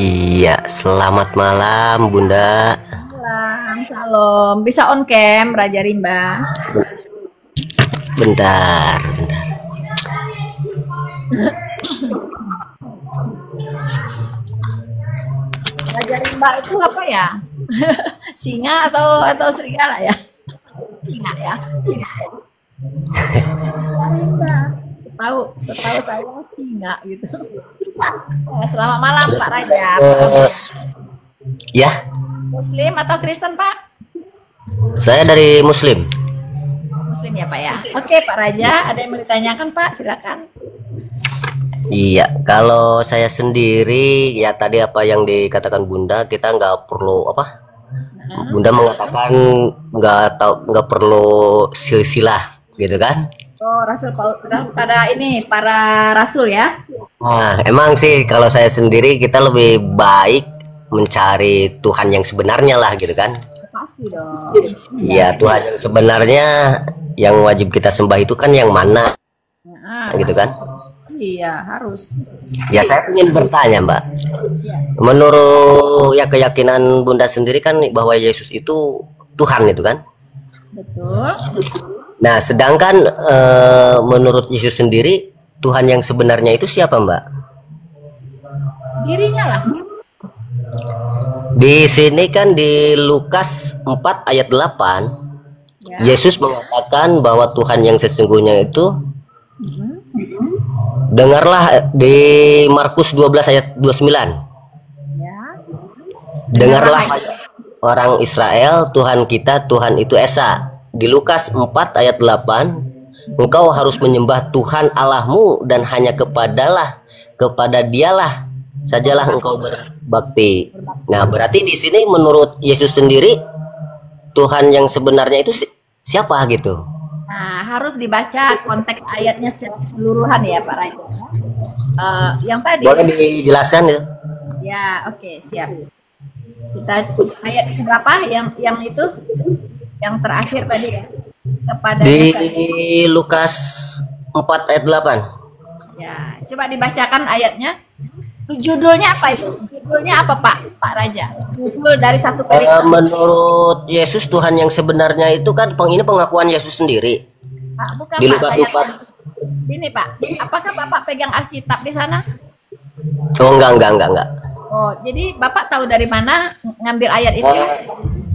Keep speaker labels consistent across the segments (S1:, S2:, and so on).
S1: Iya, selamat malam Bunda.
S2: Salam, salam. Bisa on cam, Raja Rimba.
S1: Bentar, bentar.
S2: Raja Rimba itu apa ya? Singa atau serigala ya? Singa ya. Raja Rimba. Setahu saya singa gitu. Selamat malam Pak Raja.
S1: Ya,
S2: Muslim atau Kristen Pak?
S1: saya dari Muslim.
S2: Muslim ya Pak ya. Oke Pak Raja, ada yang mau ditanyakan Pak? Silakan.
S1: Iya, kalau saya sendiri ya tadi apa yang dikatakan Bunda, kita nggak perlu apa? Bunda mengatakan nggak perlu silsilah gitu kan?
S2: Oh, Rasul Paul para rasul ya.
S1: Nah, emang sih kalau saya sendiri kita lebih baik mencari Tuhan yang sebenarnya lah gitu kan?
S2: Pasti dong.
S1: Iya, Tuhan yang sebenarnya yang wajib kita sembah itu kan yang mana gitu kan?
S2: Iya, harus.
S1: Ya, saya ingin bertanya, Mbak. Menurut ya keyakinan Bunda sendiri kan bahwa Yesus itu Tuhan itu kan?
S2: Betul.
S1: Nah, sedangkan menurut Yesus sendiri Tuhan yang sebenarnya itu siapa, Mbak?
S2: Dirinya lah.
S1: Di sini kan di Lukas 4 ayat 8
S2: Ya.
S1: Yesus mengatakan bahwa Tuhan yang sesungguhnya itu dengarlah di Markus 12 ayat 29.
S2: Ya.
S1: Dengarlah orang Israel, Tuhan kita, Tuhan itu Esa. Di Lukas 4 ayat 8, engkau harus menyembah Tuhan Allahmu dan hanya kepada Dialah sajalah engkau berbakti. Nah, berarti di sini menurut Yesus sendiri Tuhan yang sebenarnya itu siapa gitu?
S2: Nah, harus dibaca konteks ayatnya keseluruhan ya Pak Raja. Yang tadi.
S1: Boleh dijelaskan ya?
S2: Ya, oke, siap. Kita ayat berapa yang itu? Yang terakhir tadi ya. Kepada
S1: di Lukas 4 ayat 8.
S2: Ya, coba dibacakan ayatnya. Judulnya apa itu? Judulnya apa Pak Raja? Judul dari satu perikop.
S1: Menurut Yesus Tuhan yang sebenarnya itu kan ini pengakuan Yesus sendiri.
S2: Pak, bukan
S1: Di
S2: Pak,
S1: Lukas
S2: saya
S1: 4.
S2: Ini Pak, apakah Bapak pegang Alkitab di sana?
S1: Oh, enggak.
S2: Oh, jadi Bapak tahu dari mana ngambil ayat ini?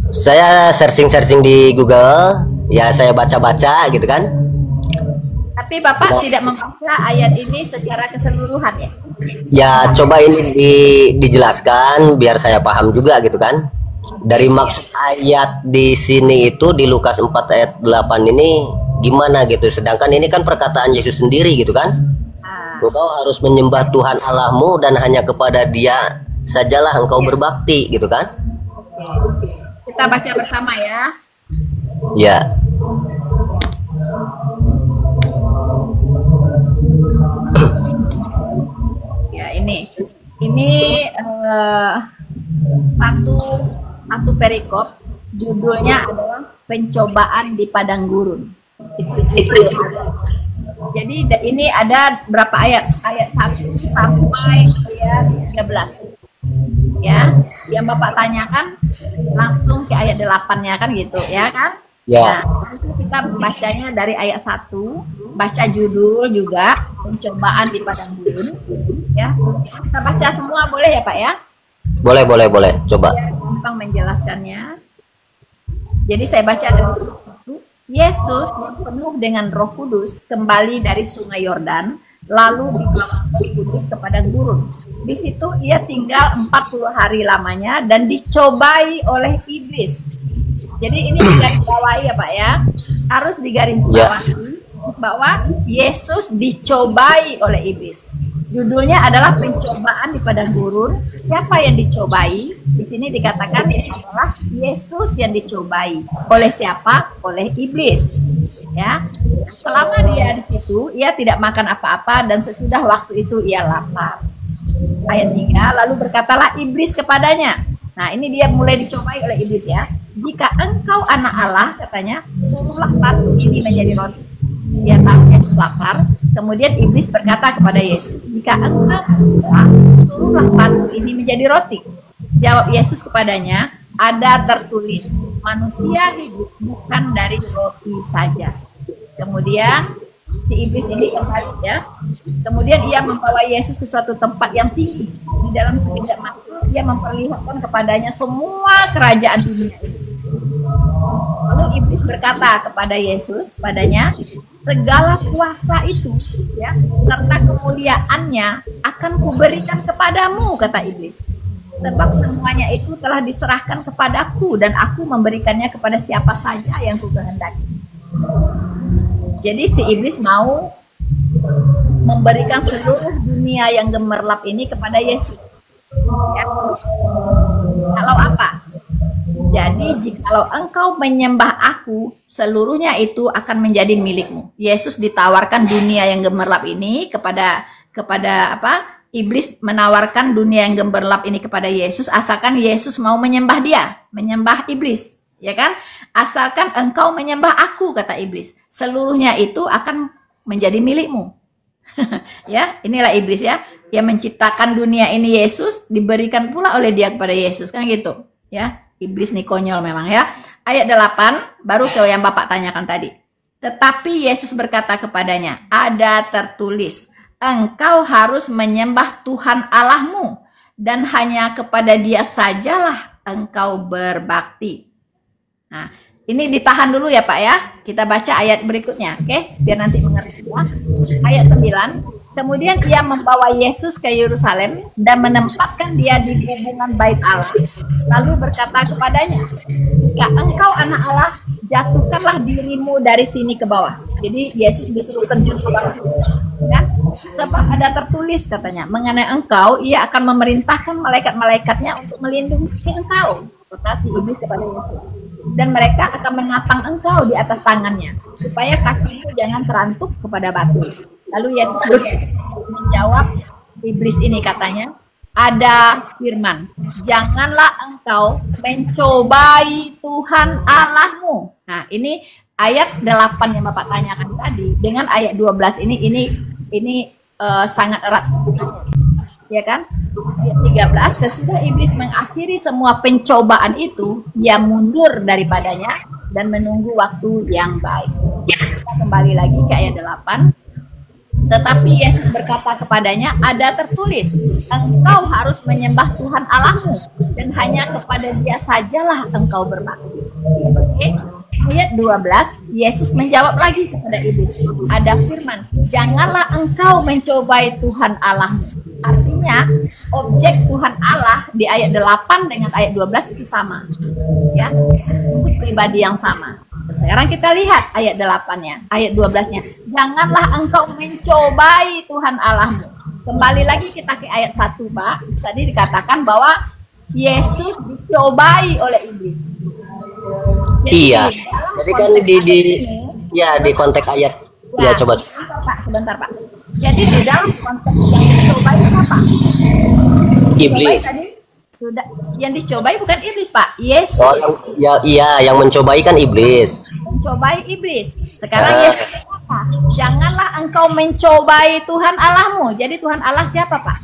S1: Saya searching di Google, ya saya baca-baca gitu kan.
S2: Tapi Bapak tidak membaca ayat ini secara keseluruhan ya?
S1: Ya, coba ini dijelaskan biar saya paham juga gitu kan. Dari maksud ayat di sini itu di Lukas 4 ayat 8 ini gimana gitu. Sedangkan ini kan perkataan Yesus sendiri gitu kan. Engkau harus menyembah Tuhan Allahmu dan hanya kepada Dia sajalah engkau berbakti gitu kan.
S2: Kita baca bersama ya.
S1: Ya.
S2: Ya, ini satu perikop judulnya adalah pencobaan di padang gurun. Itu judulnya. Jadi ini ada berapa ayat? Ayat 1 sampai ayat 13. Ya, yang Bapak tanyakan langsung ke ayat 8-nya kan gitu ya kan?
S1: Ya.
S2: Nah, kita bacanya dari ayat 1, baca judul juga pencobaan di padang gurun ya. Kita baca semua boleh ya Pak ya?
S1: Boleh. Coba.
S2: Ya, gampang menjelaskannya. Jadi saya baca dari 1. Yesus yang penuh dengan Roh Kudus kembali dari Sungai Yordan, lalu dibawa Roh Kudus ke padang gurun. Di situ ia tinggal 40 hari lamanya dan dicobai oleh iblis. Jadi ini digarisbawahi ya Pak ya, harus digarisbawahi bahwa Yesus dicobai oleh iblis. Judulnya adalah pencobaan di padang gurun. Siapa yang dicobai? Di sini dikatakan adalah Yesus yang dicobai. Oleh siapa? Oleh iblis. Ya. Selama dia di situ, ia tidak makan apa-apa dan sesudah waktu itu ia lapar. Ayat 3, lalu berkatalah iblis kepadanya. Nah, ini dia mulai dicobai oleh iblis ya. Jika engkau anak Allah, katanya, suruhlah batu ini menjadi roti. Dia tahu Yesus lapar, Kemudian iblis berkata kepada Yesus, jika engkau bisa, suruhlah batu ini menjadi roti. Jawab Yesus kepadanya, ada tertulis, manusia hidup bukan dari roti saja. Kemudian si iblis ini kembali ya. Kemudian ia membawa Yesus ke suatu tempat yang tinggi. Di dalam sekejap mata ia memperlihatkan kepadanya semua kerajaan dunia ini. Lalu iblis berkata kepada Yesus, padanya, segala kuasa itu ya, serta kemuliaannya akan kuberikan kepadamu, kata iblis. Sebab semuanya itu telah diserahkan kepadaku dan aku memberikannya kepada siapa saja yang kukehendaki. Jadi si iblis mau memberikan seluruh dunia yang gemerlap ini kepada Yesus. Ya. Kalau apa? Jadi jikalau engkau menyembah aku, seluruhnya itu akan menjadi milikmu. Yesus ditawarkan dunia yang gemerlap ini kepada apa? Iblis menawarkan dunia yang gemerlap ini kepada Yesus, asalkan Yesus mau menyembah dia, menyembah iblis, ya kan? Asalkan engkau menyembah aku, kata iblis, seluruhnya itu akan menjadi milikmu. Ya, inilah iblis ya, yang menciptakan dunia ini Yesus, diberikan pula oleh dia kepada Yesus, kan gitu, ya. Iblis nih konyol memang ya. Ayat 8 baru ke yang Bapak tanyakan tadi. Tetapi Yesus berkata kepadanya, ada tertulis, engkau harus menyembah Tuhan Allahmu dan hanya kepada Dia sajalah engkau berbakti. Nah, ini ditahan dulu ya Pak ya. Kita baca ayat berikutnya, oke? Biar nanti mengerti ya. Ayat 9. Kemudian ia membawa Yesus ke Yerusalem dan menempatkan dia di hubungan bait Allah. Lalu berkata kepadanya, jika engkau anak Allah, jatuhkanlah dirimu dari sini ke bawah. Jadi Yesus disuruh terjun ke bawah. Ya? Sebab ada tertulis katanya, mengenai engkau, ia akan memerintahkan malaikat-malaikatnya untuk melindungi engkau. Kata si iblis kepada Yesus. Dan mereka akan menatang engkau di atas tangannya, supaya kakimu jangan terantuk kepada batu. Lalu Yesus menjawab iblis ini, katanya, ada firman, janganlah engkau mencobai Tuhan Allahmu. Nah, ini ayat 8 yang Bapak tanyakan tadi dengan ayat 12 ini sangat erat, ya kan? Ayat 13, sesudah iblis mengakhiri semua pencobaan itu, ia mundur daripadanya dan menunggu waktu yang baik. Kita kembali lagi ke ayat 8. Tetapi Yesus berkata kepadanya, ada tertulis, engkau harus menyembah Tuhan Allahmu dan hanya kepada Dia sajalah engkau berbakti. Oke? Ayat 12, Yesus menjawab lagi kepada iblis, ada firman, janganlah engkau mencobai Tuhan Allahmu. Artinya, objek Tuhan Allah di ayat 8 dengan ayat 12 itu sama. Ya, untuk pribadi yang sama. Sekarang kita lihat ayat 8-nya, ayat 12-nya. Janganlah engkau mencobai Tuhan Allahmu. Kembali lagi kita ke ayat 1, Pak. Tadi dikatakan bahwa Yesus dicobai oleh iblis. Jadi,
S1: iya. Jadi kan di konteks ayat. Ya, coba.
S2: Sebentar, Pak. Jadi di dalam konteks yang dicobai apa?
S1: Iblis.
S2: Sudah, yang dicobai bukan iblis, Pak. Yesus.
S1: Oh, yang mencobai kan iblis.
S2: Mencobai iblis. Sekarang Yesus berkata, janganlah engkau mencobai Tuhan Allahmu. Jadi Tuhan Allah siapa, Pak?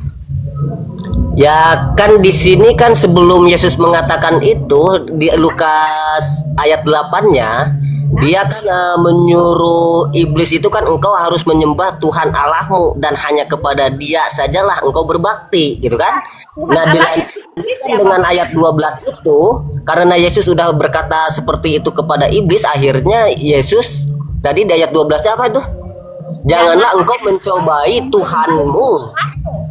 S1: Ya kan di sini kan sebelum Yesus mengatakan itu di Lukas ayat 8-nya, dia kan menyuruh iblis itu kan engkau harus menyembah Tuhan Allahmu dan hanya kepada Dia sajalah engkau berbakti, gitu kan? Nah, dengan ayat 12 itu, karena Yesus sudah berkata seperti itu kepada iblis, akhirnya Yesus tadi di ayat 12-nya apa itu? Janganlah engkau mencobai Tuhanmu.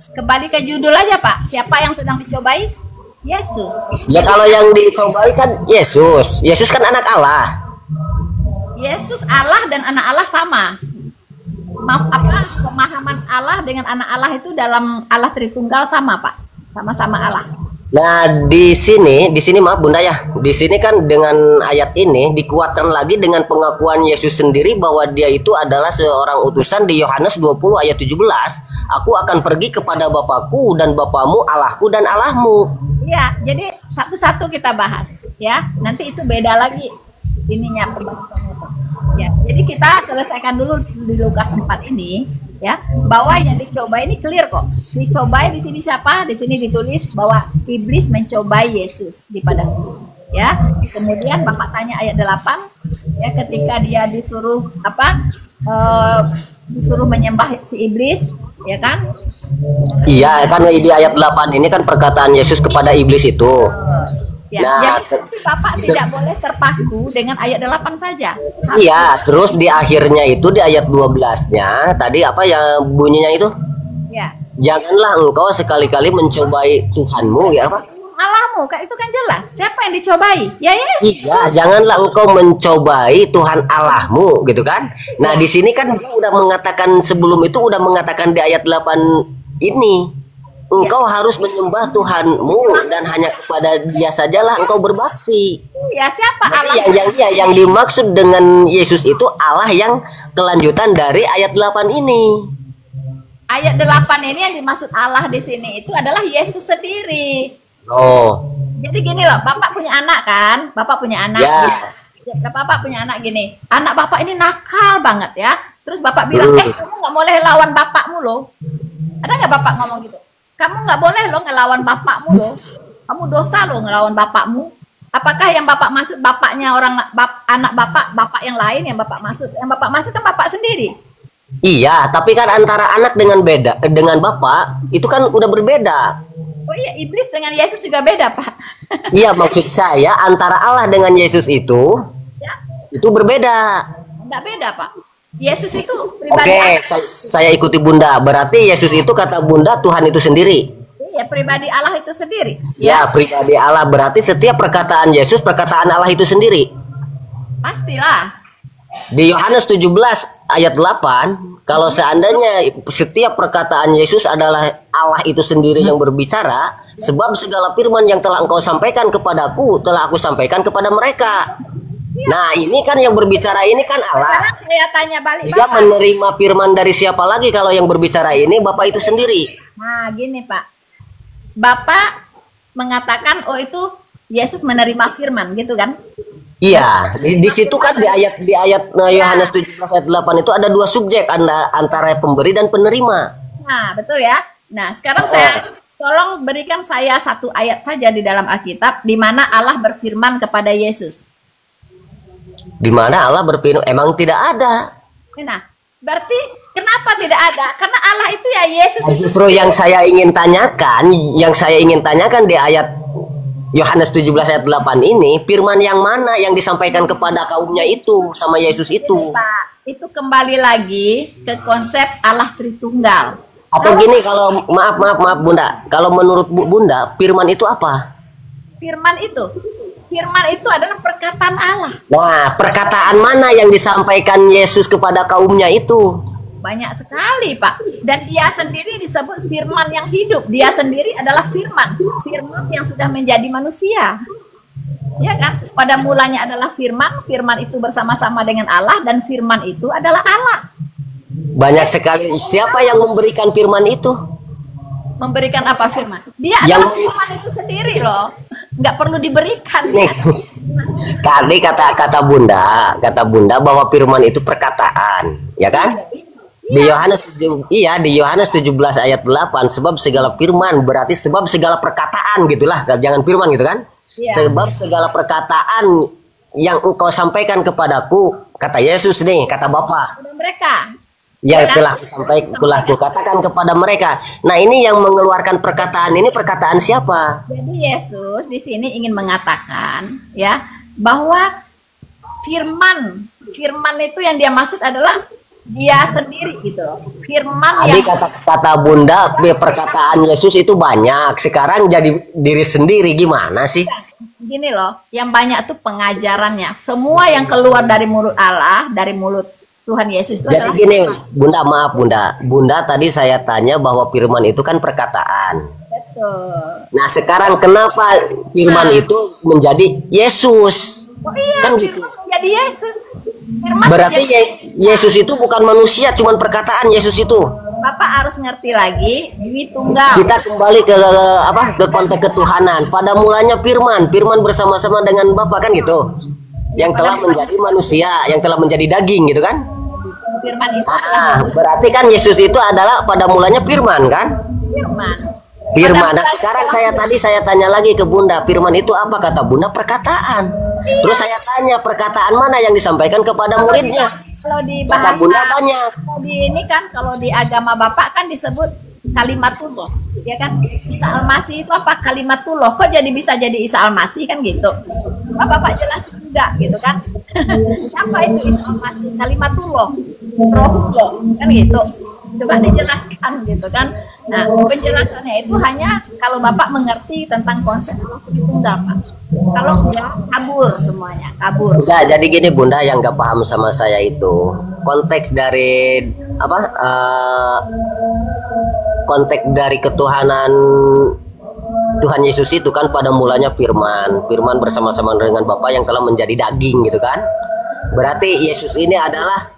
S2: Kembali ke judul aja, Pak. Siapa yang sedang dicobai? Yesus.
S1: Ya kalau yang dicobai kan Yesus. Yesus kan anak Allah.
S2: Yesus Allah dan anak Allah sama. Pemahaman Allah dengan anak Allah itu dalam Allah Tritunggal sama, Pak. Sama-sama Allah.
S1: Nah, di sini maaf Bunda ya. Di sini kan dengan ayat ini dikuatkan lagi dengan pengakuan Yesus sendiri bahwa Dia itu adalah seorang utusan di Yohanes 20 ayat 17. Aku akan pergi kepada Bapakku dan Bapamu, Allahku dan Allahmu.
S2: Iya, jadi satu-satu kita bahas ya. Nanti itu beda lagi ininya pembahasannya. Ya, jadi kita selesaikan dulu di Lukas 4 ini. ya, bahwa yang dicobai ini clear kok. Dicobai di sini siapa? Di sini ditulis bahwa iblis mencobai Yesus di padang gurun. Ya, kemudian Bapak tanya ayat 8, ya, ketika dia disuruh disuruh menyembah si iblis, ya kan?
S1: Iya, kan di ayat 8 ini kan perkataan Yesus kepada iblis itu.
S2: Ya,
S1: Nah,
S2: jadi Bapak tidak boleh terpaku dengan ayat 8 saja.
S1: iya, terus di akhirnya itu di ayat 12-nya tadi apa yang bunyinya itu?
S2: Ya.
S1: Janganlah engkau sekali-kali mencobai Tuhanmu, ya apa?
S2: Allahmu, itu kan jelas. Siapa yang dicobai? Ya Yesus.
S1: Iya, janganlah engkau mencobai Tuhan Allahmu, gitu kan? Nah, di sini kan dia udah mengatakan sebelum itu udah mengatakan di ayat 8 ini, engkau harus menyembah Tuhanmu dan hanya kepada Dia sajalah engkau berbakti.
S2: Ya, siapa
S1: Berarti
S2: Allah?
S1: yang dimaksud dengan Yesus itu Allah yang kelanjutan dari ayat 8 ini.
S2: Ayat 8 ini yang dimaksud Allah di sini itu adalah Yesus sendiri.
S1: Oh,
S2: Jadi gini loh, Bapak punya anak kan? Bapak punya anak.
S1: ya.
S2: Ya, Bapak punya anak gini. Anak Bapak ini nakal banget ya. Terus Bapak bilang, kamu nggak boleh lawan bapakmu loh. Ada nggak Bapak ngomong gitu? Kamu nggak boleh loh ngelawan bapakmu loh. Kamu dosa loh ngelawan bapakmu. Apakah yang Bapak maksud bapaknya anak Bapak yang lain yang Bapak maksud? Yang Bapak maksud kan Bapak sendiri.
S1: Iya, tapi kan antara anak dengan bapak itu kan udah berbeda.
S2: Oh iya, iblis dengan Yesus juga beda, Pak.
S1: Iya, maksud saya antara Allah dengan Yesus itu
S2: Ya,
S1: berbeda.
S2: enggak beda, Pak. Yesus itu pribadi
S1: Oke,
S2: Allah.
S1: saya ikuti Bunda. Berarti Yesus itu kata Bunda Tuhan itu sendiri.
S2: Ya, pribadi Allah itu sendiri.
S1: Ya, pribadi Allah, berarti setiap perkataan Yesus perkataan Allah itu sendiri.
S2: Pastilah.
S1: Di Yohanes 17 ayat 8, kalau seandainya setiap perkataan Yesus adalah Allah itu sendiri yang berbicara, sebab segala firman yang telah engkau sampaikan kepadaku telah aku sampaikan kepada mereka. Nah, ini kan yang berbicara ini kan Allah.
S2: Sekarang saya tanya balik
S1: Dia
S2: Bapak.
S1: menerima firman dari siapa lagi kalau yang berbicara ini Bapak itu sendiri?
S2: Nah, gini Pak. Bapak mengatakan, oh itu Yesus menerima firman, gitu kan?
S1: Iya, di situ kan di ayat Yohanes 17 ayat 8 itu ada dua subjek antara pemberi dan penerima.
S2: Nah, betul ya. Nah, sekarang saya tolong berikan saya satu ayat saja di dalam Alkitab di mana Allah berfirman kepada Yesus.
S1: Di mana Allah berfirman, emang tidak ada.
S2: Nah, berarti kenapa tidak ada? Karena Allah itu ya Yesus itu.
S1: Justru yang saya ingin tanyakan di ayat Yohanes 17 ayat 8 ini, firman yang mana yang disampaikan kepada kaumnya itu sama Yesus itu?
S2: Pak, itu kembali lagi ke konsep Allah Tritunggal.
S1: Atau gini, kalau maaf Bunda, kalau menurut Bunda, firman itu apa?
S2: Firman itu adalah perkataan Allah.
S1: Nah, perkataan mana yang disampaikan Yesus kepada kaumnya itu?
S2: Banyak sekali, Pak. Dan dia sendiri disebut firman yang hidup. Dia sendiri adalah firman. Firman yang sudah menjadi manusia. Ya kan? Pada mulanya adalah firman. Firman itu bersama-sama dengan Allah. Dan firman itu adalah Allah.
S1: Banyak sekali. Siapa yang memberikan firman itu?
S2: Memberikan apa firman? Dia
S1: Yang-
S2: adalah firman itu sendiri loh. Nggak perlu diberikan.
S1: Ini tadi kata Bunda bahwa firman itu perkataan, ya kan? Di Yohanes 17 ayat 8, sebab segala firman berarti sebab segala perkataan gitulah, jangan firman gitu kan?
S2: Iya.
S1: Sebab segala perkataan yang engkau sampaikan kepadaku, kata Yesus nih, kata Bapa,
S2: Kepada mereka.
S1: yang telah kukatakan kepada mereka. Nah, ini yang mengeluarkan perkataan ini perkataan siapa?
S2: Jadi Yesus di sini ingin mengatakan ya bahwa firman itu yang dia maksud adalah dia sendiri gitu loh. Firman
S1: Tadi
S2: yang
S1: kata Bunda, perkataan Yesus itu banyak. Sekarang jadi diri sendiri, gimana sih?
S2: gini loh, yang banyak tuh pengajarannya. Semua yang keluar dari mulut Allah, dari mulut Tuhan Yesus itu
S1: Jadi
S2: adalah
S1: gini, Bunda, maaf Bunda tadi saya tanya bahwa firman itu kan perkataan.
S2: betul.
S1: Nah, sekarang kenapa firman itu menjadi Yesus?
S2: Oh iya,
S1: Kan gitu.
S2: firman menjadi Yesus. Firman
S1: Berarti
S2: menjadi-
S1: Yesus itu bukan manusia, cuman perkataan Yesus itu.
S2: Bapak harus ngerti lagi, Tritunggal.
S1: Kita kembali ke konteks ketuhanan. Pada mulanya firman bersama-sama dengan Bapa kan gitu. Yang telah menjadi manusia, yang telah menjadi daging gitu kan?
S2: Firman itu
S1: berarti kan Yesus itu adalah pada mulanya firman kan?
S2: Firman.
S1: Firman. Nah, sekarang saya tanya lagi ke Bunda, firman itu apa? Kata Bunda perkataan. Terus saya tanya perkataan mana yang disampaikan kepada muridnya?
S2: Kalau di
S1: Kata
S2: bahasa
S1: Bunda banyak.
S2: kalau di ini kan, kalau di agama Bapak kan disebut kalimatullah, ya kan? Isa Al-Masih itu apa? Kalimatullah. Kok jadi bisa jadi Isa Al-Masih kan gitu? Bapak jelasin juga gitu kan? Siapa itu Isa Al-Masih? Kalimatullah, Rohullah, kan gitu. Coba dijelaskan gitu kan. Nah, penjelasannya itu hanya kalau Bapak mengerti tentang konsep Allah Tritunggal, Pak. Kalau enggak, kabur semuanya, kabur.
S1: Enggak, jadi gini Bunda, yang nggak paham sama saya itu konteks dari apa? Konteks dari ketuhanan Tuhan Yesus itu kan pada mulanya firman bersama-sama dengan Bapa yang telah menjadi daging gitu kan. Berarti Yesus ini adalah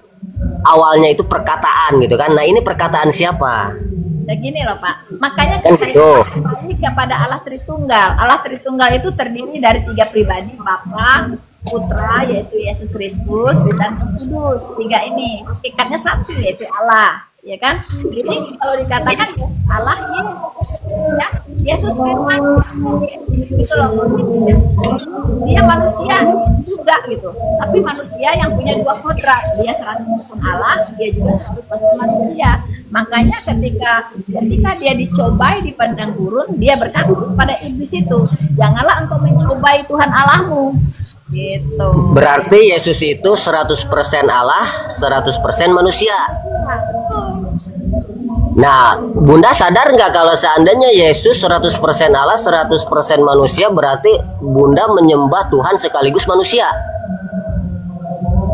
S1: awalnya itu perkataan gitu kan. Nah, ini perkataan siapa?
S2: Nah gini loh Pak, makanya
S1: Kan
S2: saya
S1: gitu.
S2: kembali kepada Allah Tritunggal. Allah Tritunggal itu terdiri dari 3 pribadi, Bapa, Putra yaitu Yesus Kristus, dan Roh Kudus. 3 ini hakikatnya satu yaitu Allah, ya kan? Jadi kalau dikatakan Allah ya Yesus firman gitu loh. Dia manusia juga gitu, tapi manusia yang punya 2 kodrat. Dia 100% Allah, dia juga 100% manusia. Makanya ketika dia dicobai di padang gurun, dia berkata kepada iblis itu, janganlah engkau mencobai Tuhan Allahmu. Gitu.
S1: Berarti Yesus itu 100% Allah, 100% manusia. Nah, Bunda sadar nggak kalau seandainya Yesus 100% Allah, 100% manusia, berarti Bunda menyembah Tuhan sekaligus manusia.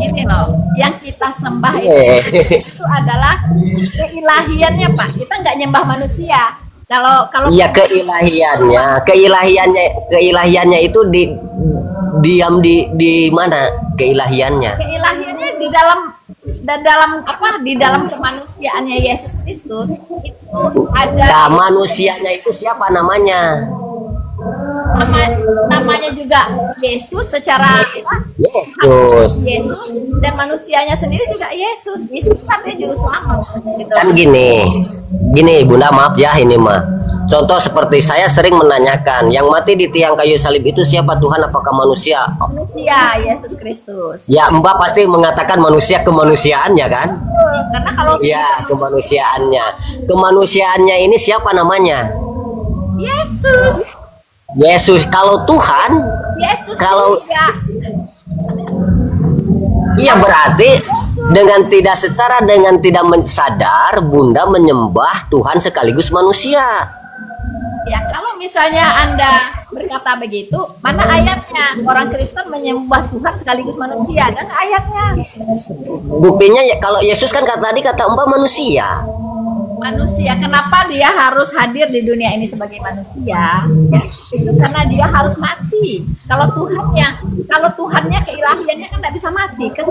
S2: Ini loh, yang kita sembah itu adalah keilahiannya Pak. Kita nggak nyembah manusia. Kalau
S1: iya, keilahiannya itu diam di mana keilahiannya?
S2: Keilahiannya di dalam kemanusiaannya Yesus Kristus itu ada.
S1: Nah, manusianya itu siapa namanya?
S2: Namanya juga Yesus secara Yesus dan manusianya sendiri juga Yesus. Yesus katanya juru selamat gitu.
S1: Kan gini Bunda, maaf ya ini mah. Contoh seperti saya sering menanyakan, yang mati di tiang kayu salib itu siapa Tuhan, apakah manusia?
S2: Manusia, Yesus Kristus.
S1: Ya, Mbak pasti mengatakan manusia kemanusiaannya kan?
S2: Karena kalau
S1: ya kemanusiaannya ini siapa namanya? Yesus. Kalau Tuhan,
S2: Yesus
S1: kalau
S2: juga.
S1: Iya, berarti dengan tidak sadar Bunda menyembah Tuhan sekaligus manusia.
S2: Ya, kalau misalnya Anda berkata begitu, mana ayatnya? Orang Kristen menyembah Tuhan sekaligus manusia, dan ayatnya.
S1: Buktinya ya, kalau Yesus kan tadi kata Mbak manusia.
S2: Manusia, kenapa dia harus hadir di dunia ini sebagai manusia? Ya, itu karena dia harus mati. Kalau Tuhannya keilahiannya kan tidak bisa mati kan?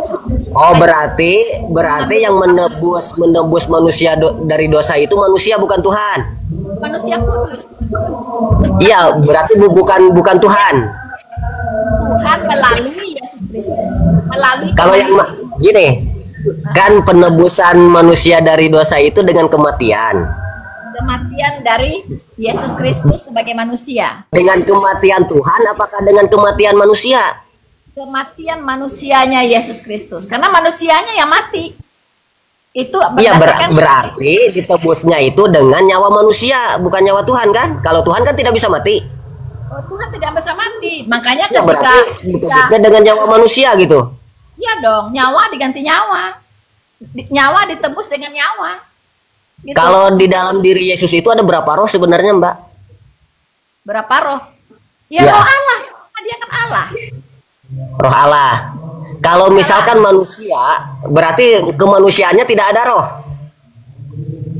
S1: Oh, berarti yang menebus manusia dari dosa itu manusia, bukan Tuhan.
S2: Manusia kudus.
S1: Iya, berarti bukan Tuhan.
S2: Tuhan melalui Yesus Kristus. Melalui
S1: kalau yang gini, kan penebusan manusia dari dosa itu dengan kematian
S2: dari Yesus Kristus sebagai manusia.
S1: Dengan kematian Tuhan apakah dengan kematian manusia?
S2: Kematian manusianya Yesus Kristus, karena manusianya yang mati. Itu
S1: iya, berarti ditebusnya itu dengan nyawa manusia, bukan nyawa Tuhan kan? Kalau Tuhan kan tidak bisa mati.
S2: Oh, Tuhan tidak bisa mati, makanya
S1: ya, berarti ditebusnya dengan nyawa manusia gitu.
S2: Iya dong, nyawa diganti nyawa. Nyawa ditebus dengan nyawa. Gitu.
S1: Kalau di dalam diri Yesus itu ada berapa roh sebenarnya, Mbak?
S2: Berapa roh? Ya, roh Allah. Dia kan Allah.
S1: Roh Allah. Kalau misalkan manusia, berarti kemanusiaannya tidak ada roh.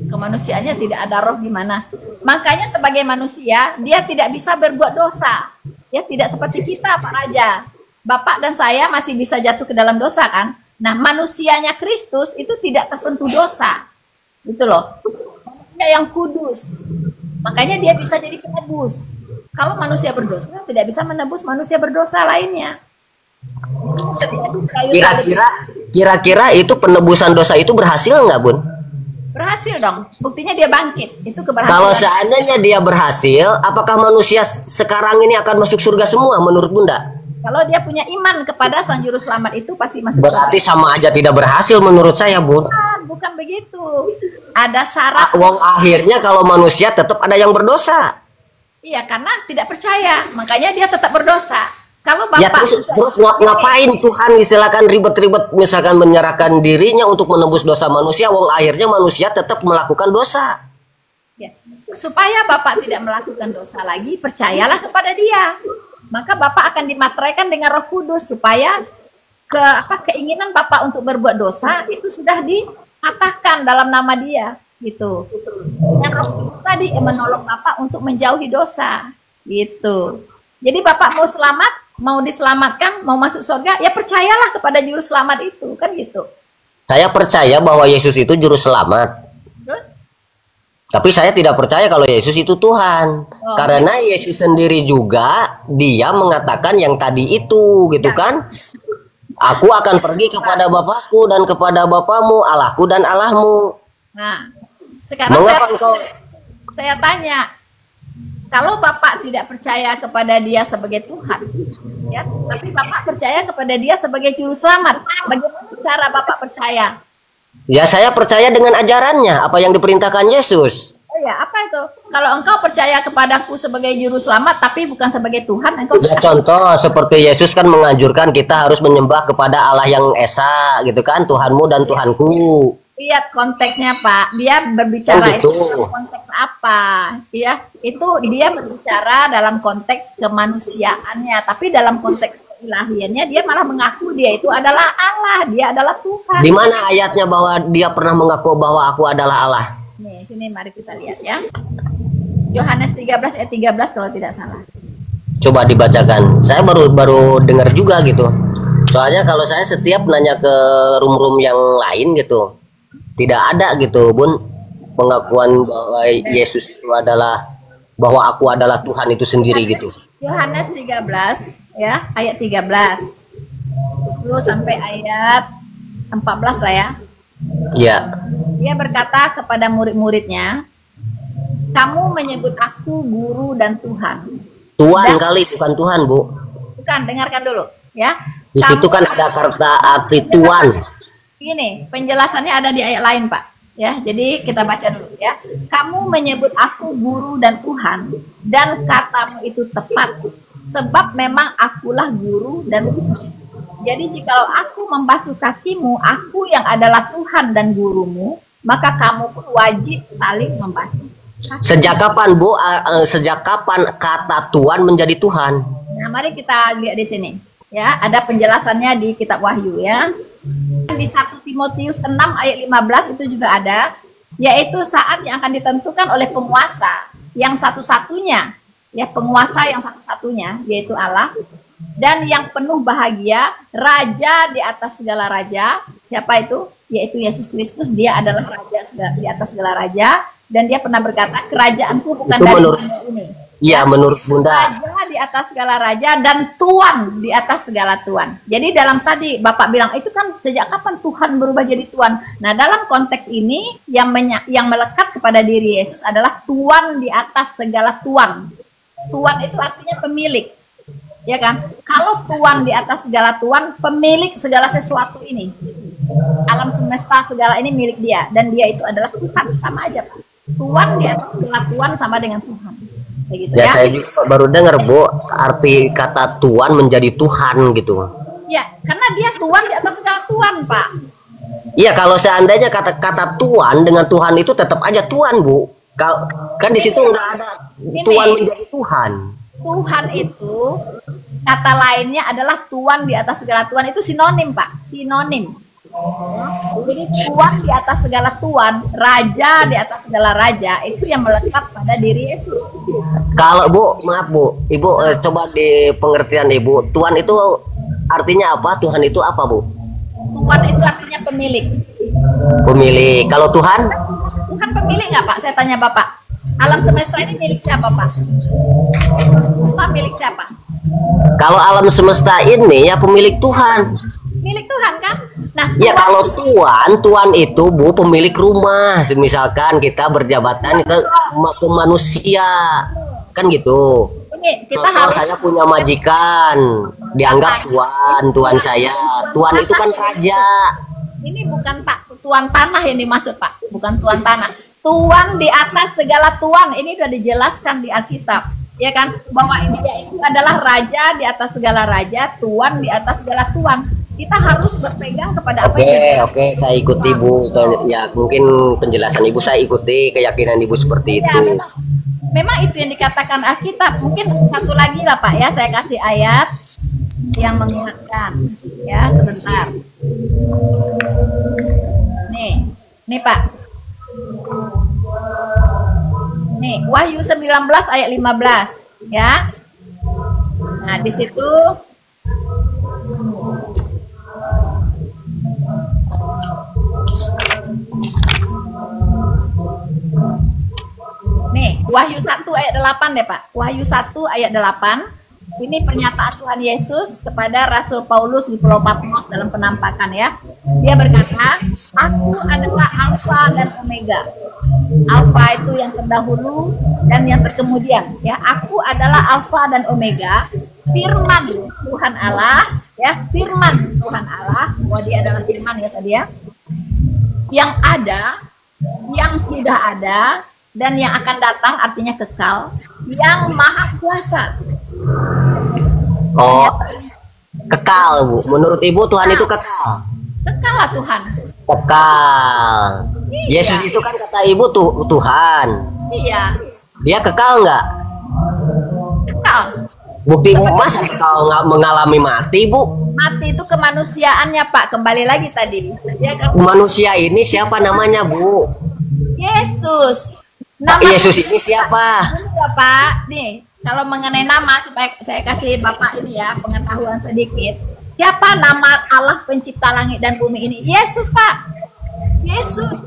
S2: Kemanusiaannya tidak ada roh gimana? Makanya sebagai manusia, dia tidak bisa berbuat dosa. Ya, tidak seperti kita, Pak Raja. Bapak dan saya masih bisa jatuh ke dalam dosa kan? Nah, manusianya Kristus itu tidak tersentuh dosa. Gitu loh. Manusia yang kudus. Makanya dia bisa jadi penebus. Kalau manusia berdosa, tidak bisa menebus manusia berdosa lainnya.
S1: Kira-kira itu penebusan dosa itu berhasil nggak, Bun?
S2: Berhasil dong. Buktinya dia bangkit. Itu keberhasilan.
S1: Kalau seandainya dia berhasil, apakah manusia sekarang ini akan masuk surga semua menurut Bunda?
S2: Kalau dia punya iman kepada Sang Juru Selamat itu pasti masuk surga.
S1: Berarti sama aja tidak berhasil menurut saya, Bun.
S2: Bukan begitu. Ada syarat.
S1: Wong akhirnya kalau manusia tetap ada yang berdosa.
S2: Iya, karena tidak percaya. Makanya dia tetap berdosa. Kalau Bapak
S1: Ya terus ngapain Tuhan silakan ribet-ribet misalkan menyerahkan dirinya untuk menebus dosa manusia, wong akhirnya manusia tetap melakukan dosa.
S2: Ya. Supaya Bapak tidak melakukan dosa lagi, percayalah kepada Dia. Maka Bapak akan dimateraikan dengan Roh Kudus supaya keinginan Bapak untuk berbuat dosa itu sudah dipatahkan dalam nama Dia, gitu. Dan Roh Kudus tadi yang menolong Bapak untuk menjauhi dosa, gitu. Jadi Bapak mau selamat, mau diselamatkan, mau masuk surga, ya percayalah kepada Juru Selamat itu, kan gitu.
S1: Saya percaya bahwa Yesus itu Juru Selamat.
S2: Terus?
S1: Tapi saya tidak percaya kalau Yesus itu Tuhan. Karena Yesus sendiri juga dia mengatakan yang tadi itu, gitu kan? Aku akan pergi kepada Bapakku dan kepada Bapamu, Allahku dan Allahmu.
S2: Nah, sekarang saya tanya, kalau Bapak tidak percaya kepada Dia sebagai Tuhan, ya, tapi Bapak percaya kepada Dia sebagai Juru Selamat, bagaimana cara Bapak percaya?
S1: Ya, saya percaya dengan ajarannya, apa yang diperintahkan Yesus.
S2: Oh ya, apa itu? Kalau engkau percaya kepadaku sebagai Juru Selamat, tapi bukan sebagai Tuhan, engkau
S1: ya, contoh seperti Yesus kan menganjurkan kita harus menyembah kepada Allah yang Esa, gitu kan, Tuhanmu dan Tuhanku.
S2: Lihat konteksnya, Pak. Dia berbicara itu dalam konteks apa? Ya, itu dia berbicara dalam konteks kemanusiaannya, tapi dalam konteks keilahiannya dia malah mengaku dia itu adalah Allah, dia adalah Tuhan.
S1: Di mana ayatnya bahwa dia pernah mengaku bahwa aku adalah Allah?
S2: Nih, sini mari kita lihat ya. Yohanes 13 ayat 13 kalau tidak salah.
S1: Coba dibacakan. Saya baru dengar juga gitu. Soalnya kalau saya setiap nanya ke room-room yang lain gitu, tidak ada gitu, Bun, pengakuan bahwa Yesus itu adalah, bahwa aku adalah Tuhan itu sendiri gitu.
S2: Yohanes 13 ya, ayat 13 terus sampai ayat 14 lah ya.
S1: Ya.
S2: Dia berkata kepada murid-muridnya, kamu menyebut aku guru dan Tuhan.
S1: Tuhan kali, bukan Tuhan, Bu.
S2: Bukan, dengarkan dulu ya.
S1: Di situ kan ada kata arti Tuhan.
S2: Ini penjelasannya ada di ayat lain, Pak. Ya, jadi kita baca dulu ya. Kamu menyebut aku guru dan Tuhan, dan katamu itu tepat, sebab memang akulah guru dan Tuhan. Jadi jikalau aku membasuh kakimu, aku yang adalah Tuhan dan gurumu, maka kamu pun wajib saling membasuh.
S1: Sejak kapan, Bu? Sejak kapan kata Tuhan menjadi Tuhan?
S2: Nah, mari kita lihat di sini. Ya, ada penjelasannya di kitab Wahyu ya. Di 1 Timotius 6 ayat 15 itu juga ada, yaitu saat yang akan ditentukan oleh penguasa yang satu-satunya, ya, penguasa yang satu-satunya yaitu Allah, dan yang penuh bahagia, raja di atas segala raja. Siapa itu? Yaitu Yesus Kristus. Dia adalah raja di atas segala raja, dan dia pernah berkata, kerajaanku bukan
S1: itu
S2: dari
S1: menurut
S2: dunia ini.
S1: Iya, menurut Bunda.
S2: Raja di atas segala raja dan Tuan di atas segala Tuan. Jadi dalam tadi Bapak bilang itu kan sejak kapan Tuhan berubah jadi Tuan. Nah, dalam konteks ini yang melekat kepada diri Yesus adalah Tuan di atas segala Tuan. Tuan itu artinya pemilik, ya kan? Kalau Tuan di atas segala Tuan, pemilik segala sesuatu ini. Alam semesta segala ini milik Dia, dan Dia itu adalah Tuhan, sama aja, Pak. Tuan di atas segala Tuan sama dengan Tuhan. Gitu,
S1: ya, saya juga baru dengar, Bu, arti kata Tuhan menjadi Tuhan gitu.
S2: Ya, karena dia Tuhan di atas segala Tuhan, Pak.
S1: Iya, kalau seandainya kata-kata Tuhan dengan Tuhan itu tetap aja Tuhan, Bu. Kan di situ nggak ada Tuhan menjadi Tuhan.
S2: Tuhan itu kata lainnya adalah Tuhan di atas segala Tuhan, itu sinonim, Pak. Sinonim. Jadi Tuhan di atas segala Tuhan, raja di atas segala raja, itu yang melekat pada diri Yesus.
S1: Kalau Bu, maaf Bu, Ibu coba di pengertian Ibu, Tuhan itu artinya apa? Tuhan itu apa, Bu?
S2: Tuhan itu artinya pemilik.
S1: Pemilik. Kalau Tuhan?
S2: Tuhan pemilik nggak, Pak? Saya tanya Bapak. Alam semesta ini milik siapa, Pak? Semesta milik siapa?
S1: Kalau alam semesta ini ya pemilik Tuhan.
S2: Milik Tuhan kan? Nah,
S1: Ya
S2: Tuhan
S1: kalau tuan itu Bu pemilik rumah. Misalkan kita berjabatan ke manusia, kan gitu.
S2: ini kita
S1: Contoh
S2: harus
S1: saya punya majikan, dianggap tuan saya. Tuan itu kan raja.
S2: ini bukan Pak tuan tanah yang dimaksud Pak, bukan tuan tanah. Tuan di atas segala tuan, ini sudah dijelaskan di Alkitab, ya kan? Bahwa dia itu adalah raja di atas segala raja, tuan di atas segala tuan. Kita harus berpegang kepada apa yang
S1: Oke, saya ikuti Bu. Ya mungkin penjelasan Ibu saya ikuti, keyakinan Ibu seperti
S2: ya,
S1: itu.
S2: memang itu yang dikatakan Alkitab. Mungkin satu lagi lah Pak ya, saya kasih ayat yang mengingatkan. Ya, sebentar. Nih Pak. Nih, Wahyu 19 ayat 15 ya. Nah, di situ nih, Wahyu 1 ayat 8 deh Pak. Wahyu 1 ayat 8. Ini pernyataan Tuhan Yesus kepada Rasul Paulus di Pulau Patmos dalam penampakan ya. Dia berkata, aku adalah Alfa dan Omega. Alfa itu yang terdahulu dan yang terkemudian. Ya, aku adalah Alfa dan Omega. Firman Tuhan Allah, ya, firman Tuhan Allah. Bahwa dia adalah firman ya tadi ya. Yang ada, yang sudah ada, dan yang akan datang artinya kekal, yang maha kuasa.
S1: Oh, kekal Bu. Menurut Ibu Tuhan itu kekal.
S2: Kekal lah Tuhan.
S1: Kekal.
S2: Iya.
S1: Yesus itu kan kata Ibu Tuhan.
S2: Iya,
S1: Dia kekal nggak?
S2: kekal.
S1: Bukti masa kekal nggak mengalami mati Bu?
S2: Mati itu kemanusiaannya Pak. Kembali lagi tadi. Ya, kan?
S1: Manusia ini siapa namanya Bu?
S2: Yesus.
S1: Pak Yesus ini siapa?
S2: Ya Pak, nih kalau mengenai nama supaya saya kasih Bapak ini ya pengetahuan sedikit. Siapa nama Allah pencipta langit dan bumi ini? Yesus Pak. Yesus.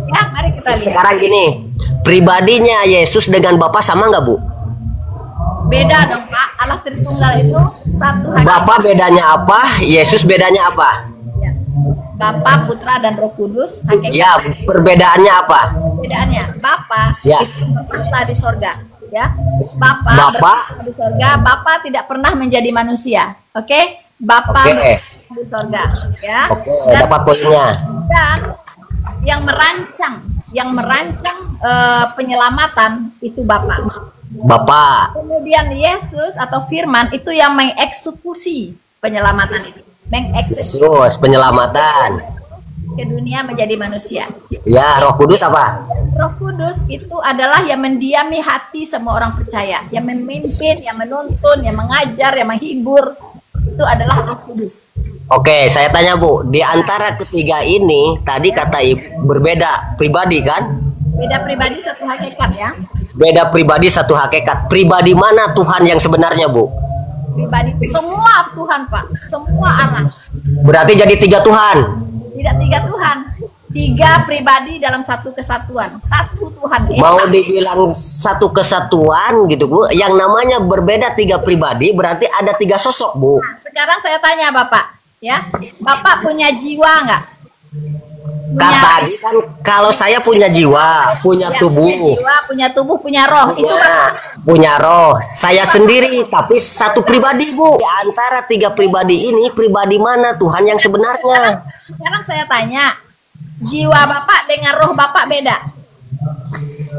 S2: Ya, mari kita lihat.
S1: Sekarang gini, pribadinya Yesus dengan Bapa sama nggak Bu?
S2: Beda dong Pak. Allah Tritunggal itu satu hakikat.
S1: Bapak bedanya apa? Yesus bedanya apa?
S2: Ya. Bapa, Putra dan Roh Kudus. Hakikat.
S1: Ya, perbedaannya apa?
S2: Perbedaannya Bapa
S1: Ya.
S2: itu bertahta di sorga. Ya, Bapa bertahta di sorga. Bapa tidak pernah menjadi manusia. Oke? Bapa
S1: Oke.
S2: bertahta di sorga. Ya.
S1: Oke, dapat poinnya.
S2: Dan yang merancang penyelamatan itu Bapa.
S1: Bapak.
S2: Kemudian Yesus atau Firman itu yang mengeksekusi penyelamatan itu. Mengeksekusi
S1: Yesus penyelamatan.
S2: ke dunia menjadi manusia.
S1: Ya, Roh Kudus apa?
S2: Roh Kudus itu adalah yang mendiami hati semua orang percaya, yang memimpin, yang menuntun, yang mengajar, yang menghibur. Itu adalah Roh Kudus.
S1: Oke, saya tanya Bu, di antara ketiga ini tadi kata Ibu berbeda pribadi kan?
S2: Beda pribadi satu hakikat ya.
S1: Beda pribadi satu hakikat. Pribadi mana Tuhan yang sebenarnya Bu?
S2: Pribadi semua Tuhan Pak, semua Allah.
S1: Berarti jadi tiga Tuhan.
S2: Tidak tiga Tuhan, tiga pribadi dalam satu kesatuan, satu Tuhan Esa.
S1: Mau dibilang satu kesatuan gitu Bu, yang namanya berbeda tiga pribadi berarti ada tiga sosok Bu.
S2: Nah, sekarang saya tanya Bapak, ya, Bapak punya jiwa nggak?
S1: Tadi kan kalau saya punya jiwa, punya
S2: ya,
S1: tubuh,
S2: punya jiwa, punya tubuh, punya roh. Itu Bapak.
S1: punya roh. Saya sendiri tapi satu pribadi Bu. Di antara tiga pribadi ini, pribadi mana Tuhan yang sebenarnya?
S2: Sekarang saya tanya, jiwa Bapak dengan roh Bapak beda?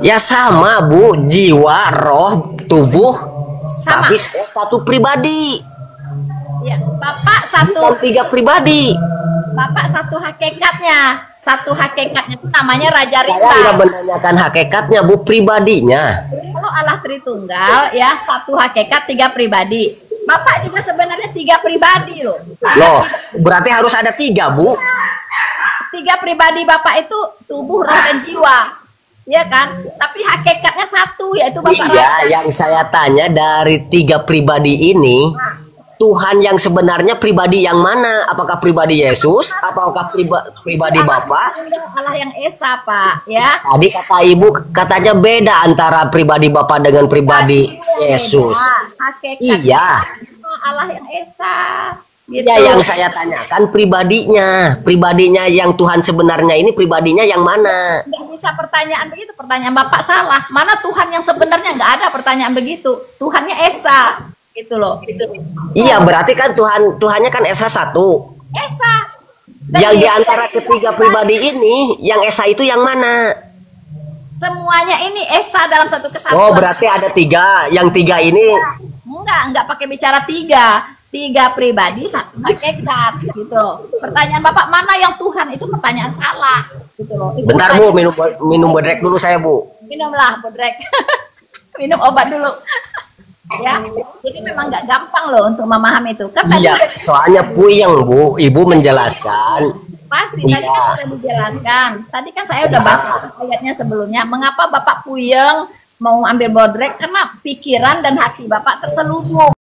S1: Ya sama Bu, jiwa, roh, tubuh,
S2: Sama.
S1: tapi saya satu pribadi.
S2: Ya, Bapak satu,
S1: Bukan tiga pribadi.
S2: Bapak satu hakikatnya. Satu hakikatnya itu namanya Raja
S1: Saya
S2: Rizal.
S1: nggak menanyakan hakikatnya Bu, pribadinya.
S2: Kalau Allah Tritunggal ya satu hakikat tiga pribadi. Bapak juga sebenarnya tiga pribadi loh.
S1: Loh, berarti harus ada tiga Bu.
S2: Tiga pribadi Bapak itu tubuh, roh dan jiwa. Ya kan? Tapi hakikatnya satu yaitu Bapak
S1: Iya,
S2: Raja.
S1: yang saya tanya dari tiga pribadi ini, Tuhan yang sebenarnya pribadi yang mana? Apakah pribadi Yesus? Apakah pribadi Bapa?
S2: Allah yang Esa Pak ya.
S1: Tadi kata Ibu katanya beda antara pribadi Bapa dengan pribadi Yesus.
S2: Hakikatnya
S1: Iya.
S2: Allah yang Esa. Gitu.
S1: Ya, yang saya tanyakan pribadinya yang Tuhan sebenarnya ini pribadinya yang mana?
S2: Nggak bisa pertanyaan begitu, pertanyaan Bapak salah. Mana Tuhan yang sebenarnya? Nggak ada pertanyaan begitu. Tuhannya Esa, gitu loh.
S1: Iya, berarti kan Tuhannya kan Esa satu.
S2: Esa.
S1: Yang di antara ketiga pribadi ini, yang Esa itu yang mana?
S2: Semuanya ini Esa dalam satu kesatuan.
S1: Oh, berarti ada tiga. Yang tiga ini
S2: Enggak pakai bicara tiga. Tiga pribadi, satu hakikat, gitu. Pertanyaan Bapak mana yang Tuhan itu pertanyaan salah, gitu loh. Itu
S1: bentar Bu, minum bodrek dulu saya Bu.
S2: Minumlah bodrek, minum obat dulu. Ya, jadi memang nggak gampang loh untuk memahami itu. Kan tadi
S1: Iya, soalnya puyeng Bu, Ibu menjelaskan.
S2: pasti tadi kan sudah dijelaskan. Tadi kan saya udah baca ayatnya sebelumnya. Mengapa Bapak puyeng mau ambil bodrek? Karena pikiran dan hati Bapak terselubung.